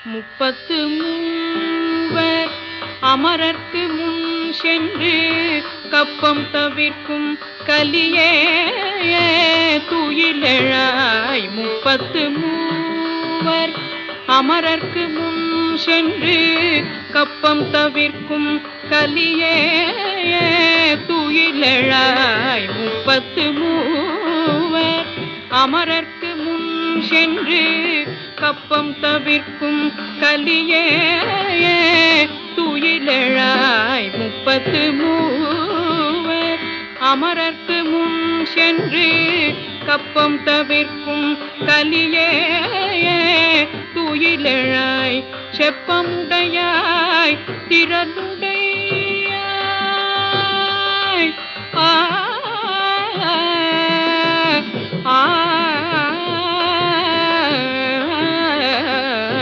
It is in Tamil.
முப்பத்து மூவர் அமரர்க்கு முன் சென்று கப்பம் தவிர்க்கும் கலியே துயிலெழாய். முப்பத்து மூவர் அமரர்க்கு முன் சென்று கப்பம் தவிர்க்கும் கலியே துயிலெழாய். முப்பத்து மூவர் அமரர்க்கு முன் சென்று கப்பம் தவிர்க்கும் கலியே துயிலெழாய். முப்பத்து மூவர் அமரர்க்கு முன் சென்று கப்பம் தவிர்க்கும் கலியே துயிலெழாய். செப்பமுடையாய் திறனுடையாய்